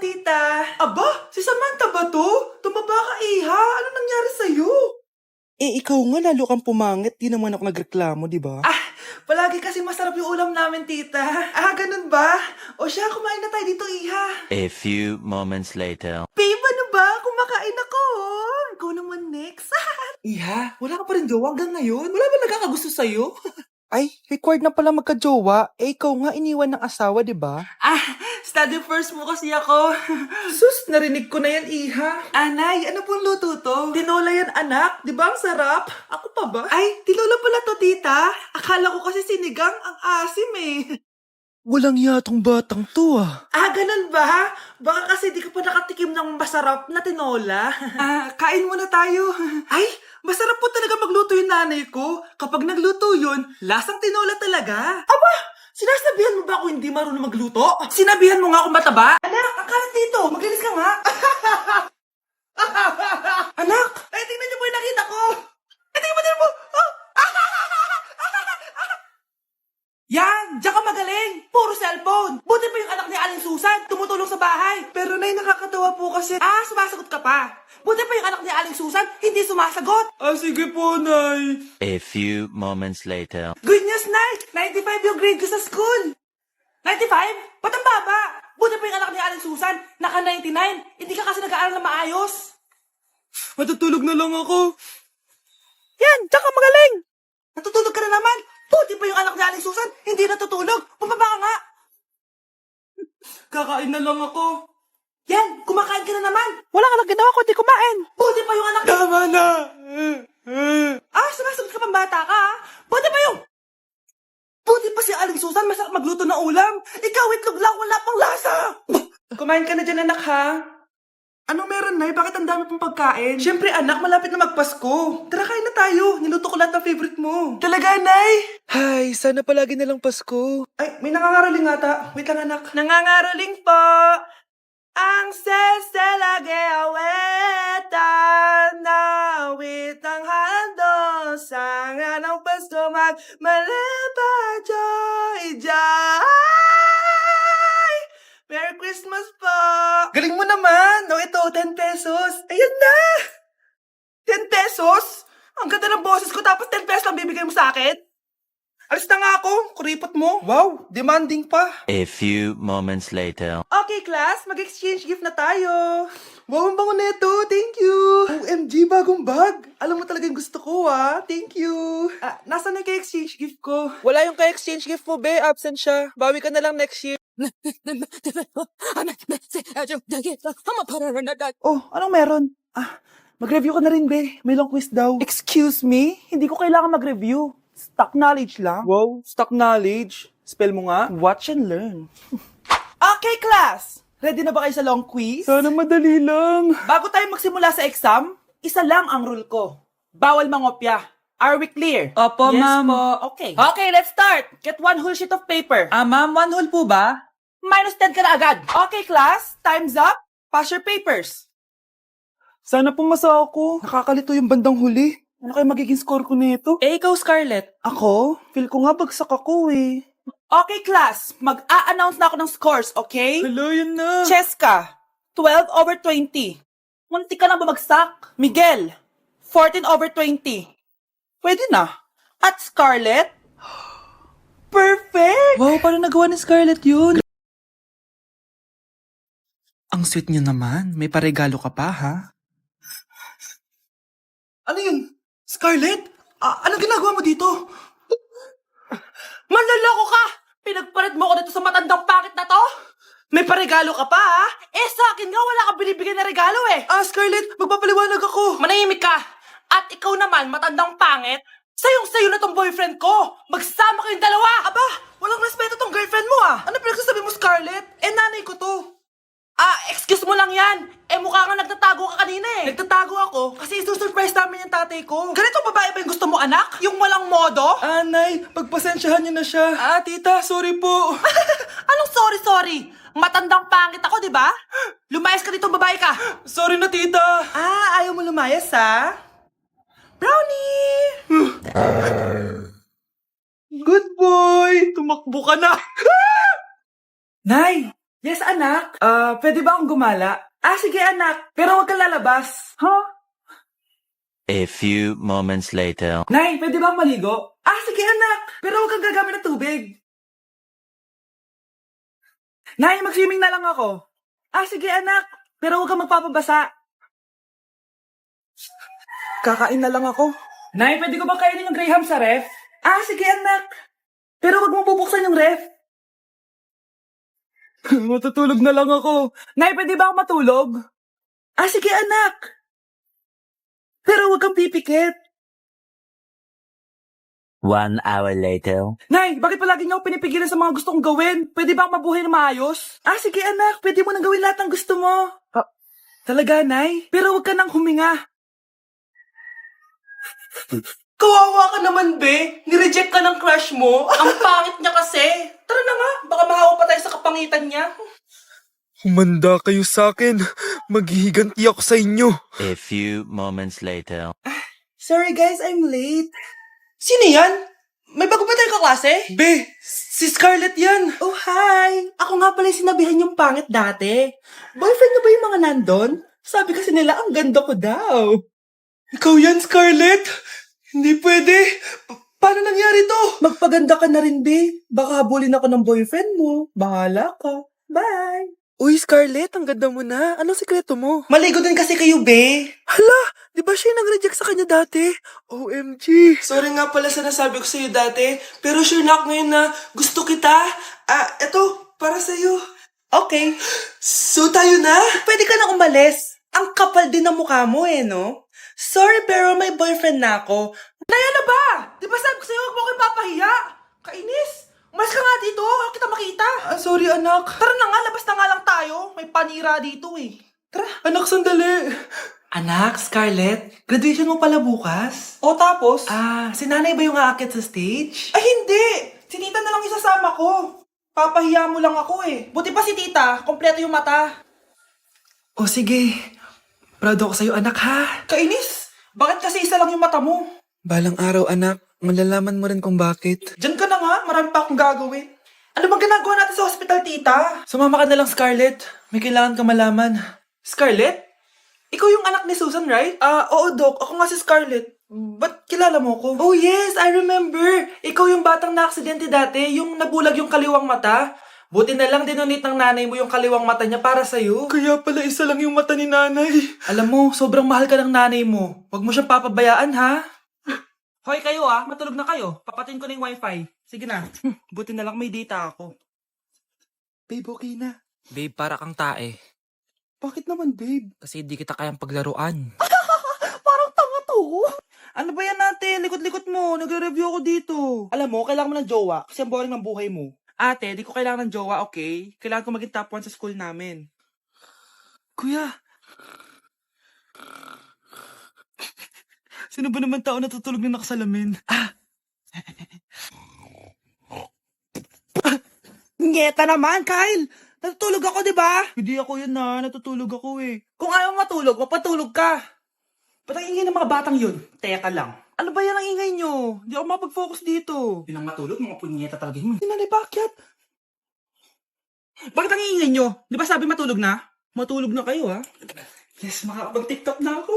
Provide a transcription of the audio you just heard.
tita. Aba, si Samantha ba to? Tumaba ka, Iha. Ano nangyari sa'yo? Ikaw nga lalo kang pumangit. Di naman ako nagreklamo, di ba? Palagi kasi masarap yung ulam namin, tita. Ganun ba? O siya, kumain na tayo dito, Iha. A few moments later. Babe, ano ba? Kumakain ako. Ikaw naman next. Iha, wala ka pa rin jowa hanggang ngayon? Wala ba nagkakagusto sa'yo? Ay, required na pala magka-jowa. Ikaw nga iniwan ng asawa, di ba? Study first mo kasi ako. Sus, narinig ko na yan, Iha. Anay, ano pong luto to? Tinola yan, anak. Di ba ang sarap? Ako pa ba? Ay, tinola pala to, tita. Akala ko kasi sinigang ang asim eh. Walang yatong batang to ah. Ganun ba? Baka kasi di ka pa nakatikim ng masarap na tinola. Kain muna tayo. Ay, masarap po talaga magluto yung nanay ko. Kapag nagluto yun, lasang tinola talaga. Aba, sinasabihan mo ba ako hindi marunong magluto? Sinabihan mo nga akong mataba? Anak, akalat dito. Maglinis ka nga. Anak, ay tingnan niyo po yung nakita ko. Ay, tingnan mo. Yan! Diyan ka magaling! Puro cellphone! Buti pa yung anak ni Aling Susan, tumutulong sa bahay. Pero nay, nakakatawa po kasi... sumasagot ka pa. Buti pa yung anak ni Aling Susan, hindi sumasagot. Sige po, Nay. A few moments later. Good news, Nay! 95 yung grade ko sa school. 95? Ba't ang baba? Buti pa yung anak ni Aling Susan, naka 99. Hindi ka kasi nag-aaral na maayos. Matutulog na lang ako. Yan! Diyan ka magaling! Natutulog ka na naman! Buti pa yung anak ni Aling Susan, hindi natutulog. Pumaba ka nga. Kakain na lang ako. Yan, kumakain ka na naman. Wala ka lang ginawa kundi kumain. Buti pa yung anak... Tama na! Sumasagot ka pang bata ka, ha? Buti pa yung... Buti pa si Aling Susan, masarap magluto ng ulam. Ikaw, itlog lang, wala pang lasa. Kumain ka na dyan, anak, ha? Anong meron, Nay? Bakit ang dami pong pagkain? Siyempre, anak, malapit na magpasko. Tara, kain na tayo. Niluto ko lahat ng favorite mo. Talaga, Nay? Hay, sana palagi na lang Pasko. Ay, may nangangaraling ata. Wait lang, anak. Nangangaraling po. Ang seselage awetan na witang hando sa nga ng Pasko magmalapa joy joy. Merry Christmas po! Galing mo naman! No, ito, 10 pesos. Ayan na! 10 pesos? Ang ganda ng boses ko tapos 10 pesos lang bibigay mo sa akin? Alis na nga ako, kuripot mo. Wow, demanding pa. A few moments later. Okay, class, mag-exchange gift na tayo. Wow, ang bango neto. Thank you. OMG, bagong bag. Alam mo talaga yung gusto ko, ah. Thank you. Nasaan na yung exchange gift ko? Wala yung ka-exchange gift mo, be. Absent siya. Bawi ka na lang next year. Oh, anong meron? Mag-review ka na rin, be. May long quiz daw. Excuse me? Hindi ko kailangan mag-review. Stock knowledge lang. Wow, stock knowledge. Spell mo nga. Watch and learn. Okay, class. Ready na ba kayo sa long quiz? Sana madali lang. Bago tayo magsimula sa exam, isa lang ang rule ko. Bawal mangopya. Are we clear? Opo, Yes ma'am. po. Okay. Okay, let's start. Get one whole sheet of paper. Ma'am, 1 whole po ba? Minus 10 ka na agad. Okay, class. Time's up. Pass your papers. Sana pumasa ako. Nakakalito yung bandang huli. Ano kaya magiging score ko nito? Ikaw, Scarlett. Ako? Feel ko nga bagsak ako eh. Okay, class. Mag-a-announce na ako ng scores, okay? Hello, yun na. Cheska, 12/20. Munti ka lang bumagsak. Miguel, 14/20. Pwede na. At Scarlett, perfect! Wow, paano nagawa ni Scarlett yun? Ang sweet niyo naman. May paregalo ka pa, ha? Ano yun? Scarlett? Anong ginagawa mo dito? Manloloko ka! Pinagpalit mo ko dito sa matandang pangit na to? May paregalo ka pa, ha? Sa akin nga wala ka binibigyan na regalo eh. Scarlett, magpapaliwanag ako. Manahimik ka. At ikaw naman, matandang pangit, sayong-sayo na tong boyfriend ko. Magsama kayong dalawa. Aba, walang respeto tong girlfriend mo Ano pinagsasabi mo, Scarlett? Nanay ko to. Excuse mo lang yan. Mukha nga nagtatago ka kanina eh. Nagtatago ako kasi isusurprise namin yung tatay ko. Ganito babae ba yung gusto mo, anak? Yung walang modo? Nay, pagpasensyahan niyo na siya. Tita, sorry po. Anong sorry? Matandang pangit ako, di ba? Lumayas ka dito, babae ka. Sorry na, tita. Ayaw mo lumayas, ha? Brownie! Good boy. Tumakbo ka na. Nay, Yes, anak. Pwede ba akong gumala? Sige, anak. Pero huwag kang lalabas. A few moments later. Nay, pwede ba akong maligo? Sige, anak. Pero huwag kang gagamit ng tubig. Nay, mag-swimming na lang ako. Sige, anak. Pero huwag kang magpapabasa. Kakain na lang ako. Nay, pwede ko ba kainin yung Graham sa ref? Sige, anak. Pero huwag mo bubuksan yung ref. Matutulog na lang ako. Nay, pwede ba ako matulog? Sige, anak. Pero huwag kang pipikit. 1 hour later. Nay, bakit palagi niyo ako pinipigilan sa mga gusto kong gawin? Pwede ba ako mabuhay na maayos? Sige, anak. Pwede mo nang gawin lahat ng gusto mo. Talaga, Nay? Pero huwag ka nang huminga. Kawawa ka naman, be. Nireject ka ng crush mo. Ang pangit niya kasi. Tara na nga, baka mahawa pa tayo sa kapangitan niya. Humanda kayo sa akin. Maghihiganti ako sa inyo. A few moments later. Sorry, guys. I'm late. Sino yan? May bago ba tayong kaklase? Be, si Scarlett yan. Oh, hi! Ako nga pala yung sinabihan yung pangit dati. Boyfriend na ba yung mga nandun? Sabi kasi nila, ang ganda ko daw. Ikaw yan, Scarlett. Hindi pwede. Paano nangyari to? Magpaganda ka na rin, be. Baka habulin ako ng boyfriend mo. Bahala ka. Bye! Uy, Scarlett, ang ganda mo na. Anong sikreto mo? Maligo din kasi kayo, be. Hala, di ba siya yung nag-reject sa kanya dati? OMG. Sorry nga pala sa nasabi ko sa'yo dati. Pero sure na ako ngayon na gusto kita. Eto, para sa'yo. Okay. So tayo na? Pwede ka na umalis. Ang kapal din ng mukha mo no? Sorry, pero may boyfriend na ako. Naya na ba? Di ba sabi ko sa'yo, huwag mo ko ipapahiya? Kainis. Umalis ka nga dito. Huwag kita makita. Sorry, anak. Tara na nga, labas na nga lang tayo. May panira dito Tara. Anak, sandali. Anak, Scarlett, graduation mo pala bukas? O tapos? Si nanay ba yung aakit sa stage? Ay hindi! Si tita na lang isasama ko. Papahiya mo lang ako Buti pa si tita, kompleto yung mata. O sige, proud ako sa'yo, anak, ha? Kainis! Bakit kasi isa lang yung mata mo? Balang araw, anak. Malalaman mo rin kung bakit. Diyan ka na nga, marami pa akong gagawin. Ano bang ginagawa natin sa hospital, tita? Sumama ka na lang, Scarlett. May kailangan ka malaman. Scarlett? Ikaw yung anak ni Susan, right? Oo, Doc. Ako nga si Scarlett. Ba't kilala mo ko? Oh yes, I remember. Ikaw yung batang na-aksidente dati, yung nabulag yung kaliwang mata. Buti na lang dinonate ng nanay mo yung kaliwang mata niya para sa'yo. Kaya pala isa lang yung mata ni nanay. Alam mo, sobrang mahal ka ng nanay mo. Huwag mo siyang papabayaan, ha? Hoy kayo matulog na kayo. Papatin ko na yung wifi. Sige na. Buti na lang may data ako. Babe, okay na. Babe, para kang tae. Bakit naman, babe? Kasi di kita kayang paglaruan. Parang tanga to. Ano ba yan natin? Likot-likot mo. Nagre-review ako dito. Alam mo, kailangan mo ng jowa kasi ang boring ng buhay mo. Ate, di ko kailangan ng jowa, okay? Kailangan ko maging top 1 sa school namin. Kuya! Sino ba naman tao natutulog na nakasalamin? Ngeta naman, Kyle! Natutulog ako, di ba? Hindi ako yun na. Natutulog ako eh. Kung ayaw matulog, mapatulog ka. Ba't ang ingay ng mga batang yun? Teka lang. Ano ba yan ang ingay nyo? Hindi ako mapag-focus dito. Yun ang matulog, mga punyeta talaga yun. Sinanay, bakit? Bakit ang ingay nyo? Di ba sabi matulog na? Matulog na kayo, ha? Yes, makakapag-tiktok na ako.